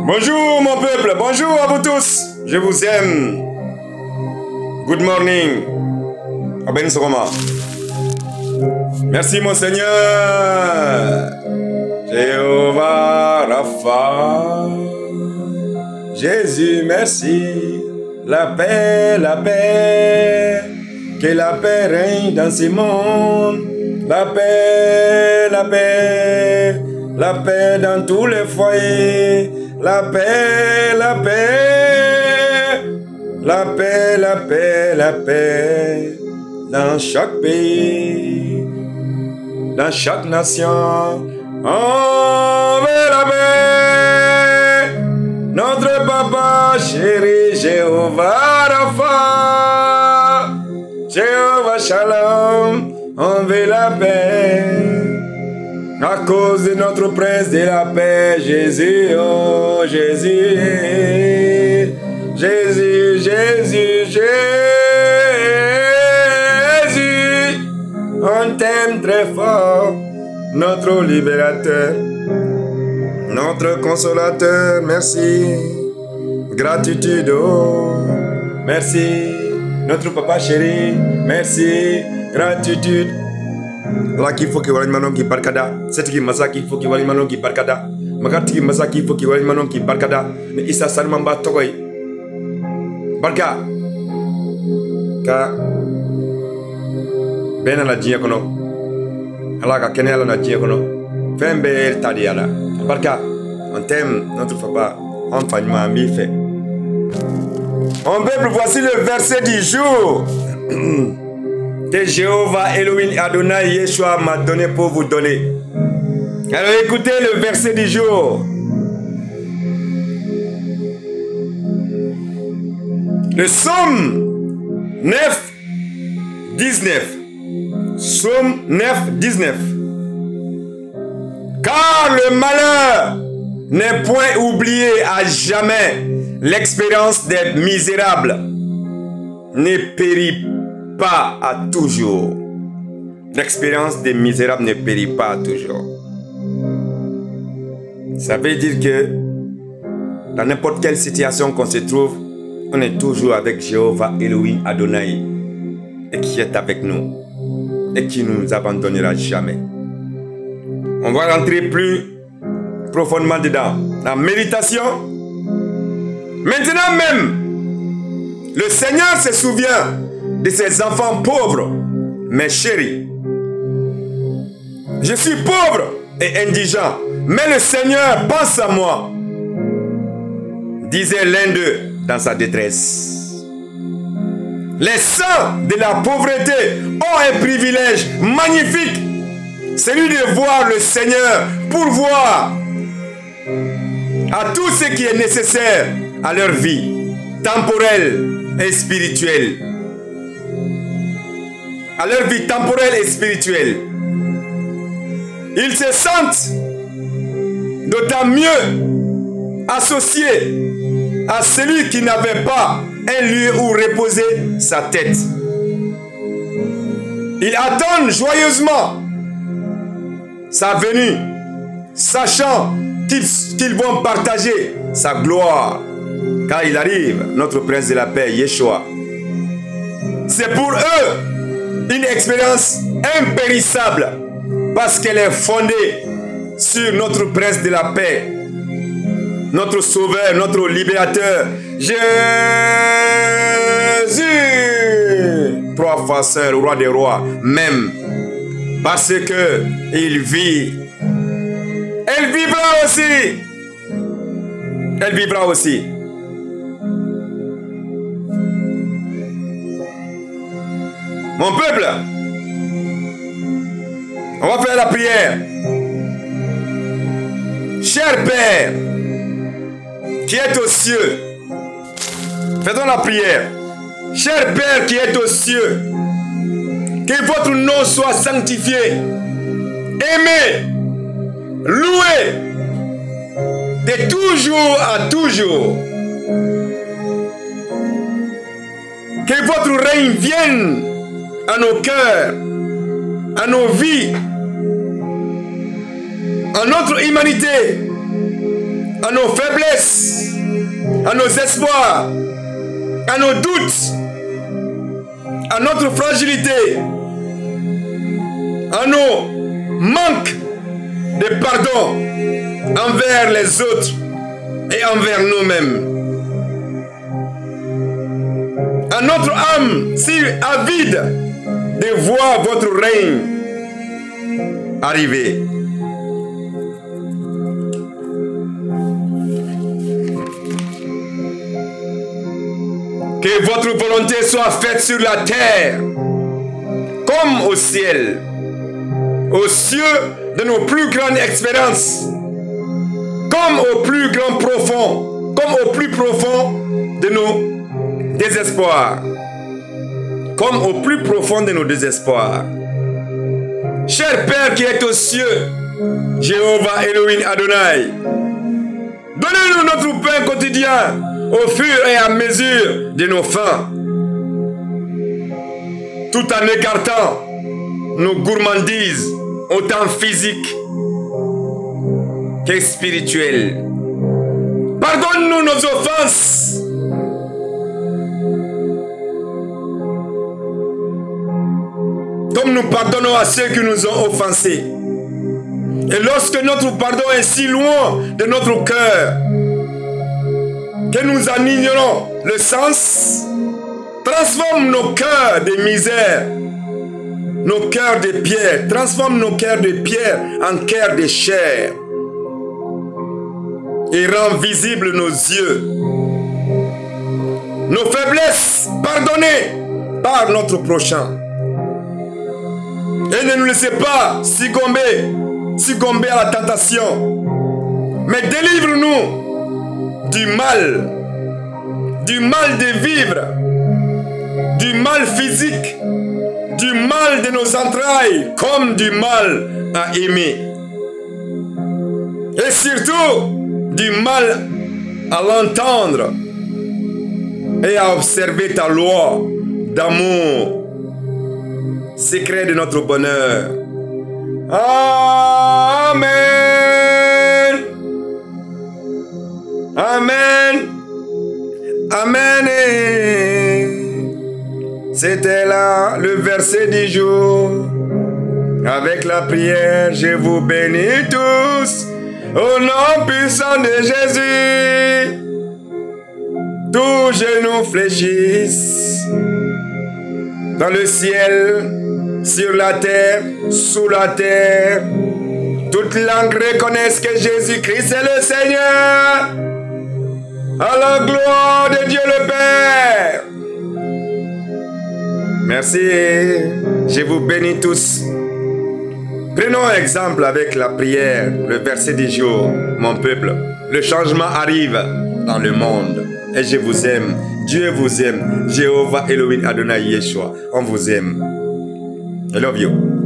Bonjour mon peuple, bonjour à vous tous. Je vous aime. Good morning. Aben Soroma. Merci mon Seigneur. Jéhovah Rapha. Jésus, merci. La paix, la paix. Que la paix règne dans ce monde. La paix, la paix. La paix dans tous les foyers. La paix, la paix. La paix, la paix, la paix. Dans chaque pays. Dans chaque nation. On veut la paix. Notre papa chéri, Jéhovah Rapha. Jéhovah Shalom. On veut la paix. À cause de notre prince de la paix, Jésus, oh Jésus, Jésus, Jésus, Jésus, on t'aime très fort, notre libérateur, notre consolateur, merci, gratitude, oh, merci, notre papa chéri, merci, gratitude. La qu'il faut que wali manon qui barkada, c'est qui masa qu'il faut que wali manon qui barkada, makati masa qu'il faut que wali manon qui barkada, mais isa salmamba togoy. Barka. Ka bena la dia kono. Ala ka kenela na dia kono. Fembe tadiala. Barka. On t'aime notre papa, enfin mi fait. Mon peuple, voici le verset du jour. Que Jéhovah Elohim Adonai Yeshua m'a donné pour vous donner. Alors écoutez le verset du jour. Le psaume 9, 19. Psaume 9, 19. Car le malheur n'est point oublié à jamais. L'expérience des misérables ne périt pas à toujours. L'expérience des misérables ne périt pas à toujours. Ça veut dire que dans n'importe quelle situation qu'on se trouve, on est toujours avec Jéhovah Elohim Adonai et qui est avec nous et qui ne nous abandonnera jamais. On va rentrer plus profondément dedans. La méditation. Maintenant même, le Seigneur se souvient de ses enfants pauvres, mes chéris. Je suis pauvre et indigent, mais le Seigneur pense à moi, disait l'un d'eux dans sa détresse. Les saints de la pauvreté ont un privilège magnifique, celui de voir le Seigneur pourvoir à tout ce qui est nécessaire à leur vie, temporelle et spirituelle. À leur vie temporelle et spirituelle. Ils se sentent d'autant mieux associés à celui qui n'avait pas un lieu où reposer sa tête. Ils attendent joyeusement sa venue, sachant qu'ils vont partager sa gloire. Car il arrive, notre prince de la paix, Yeshua. C'est pour eux une expérience impérissable parce qu'elle est fondée sur notre prince de la paix, notre sauveur, notre libérateur, Jésus, 3 fois seul, roi des rois, même parce que il vit. Elle vivra aussi. Elle vivra aussi. Mon peuple, on va faire la prière. Cher Père, qui est aux cieux, faisons la prière. Cher Père qui est aux cieux, que votre nom soit sanctifié, aimé, loué, de toujours à toujours. Que votre règne vienne à nos cœurs, à nos vies, à notre humanité, à nos faiblesses, à nos espoirs, à nos doutes, à notre fragilité, à nos manques de pardon envers les autres et envers nous-mêmes. À notre âme si avide de voir votre règne arriver. Que votre volonté soit faite sur la terre comme au ciel, aux cieux de nos plus grandes expériences, comme au plus grand profond, comme au plus profond de nos désespoirs, comme au plus profond de nos désespoirs. Cher Père qui est aux cieux, Jéhovah Elohim Adonai, donnez-nous notre pain quotidien au fur et à mesure de nos faim, tout en écartant nos gourmandises, autant physiques que spirituelles. Pardonne-nous nos offenses. Comme nous pardonnons à ceux qui nous ont offensés. Et lorsque notre pardon est si loin de notre cœur, que nous en ignorons le sens, transforme nos cœurs de misère, nos cœurs de pierre, transforme nos cœurs de pierre en cœurs de chair et rend visibles nos yeux, nos faiblesses pardonnées par notre prochain. Et ne nous laissez pas succomber à la tentation, mais délivre-nous du mal de vivre, du mal physique, du mal de nos entrailles, comme du mal à aimer. Et surtout, du mal à l'entendre et à observer ta loi d'amour, secret de notre bonheur. Amen. Amen. Amen. C'était là le verset du jour. Avec la prière, je vous bénis tous. Au nom puissant de Jésus. Tous genoux fléchissent. Dans le ciel, sur la terre, sous la terre. Toute langue reconnaissent que Jésus-Christ est le Seigneur. À la gloire de Dieu le Père. Merci. Je vous bénis tous. Prenons exemple avec la prière, le verset du jour. Mon peuple, le changement arrive dans le monde. Et je vous aime. Dieu vous aime. Jéhovah Elohim Adonai Yeshua. On vous aime. I love you.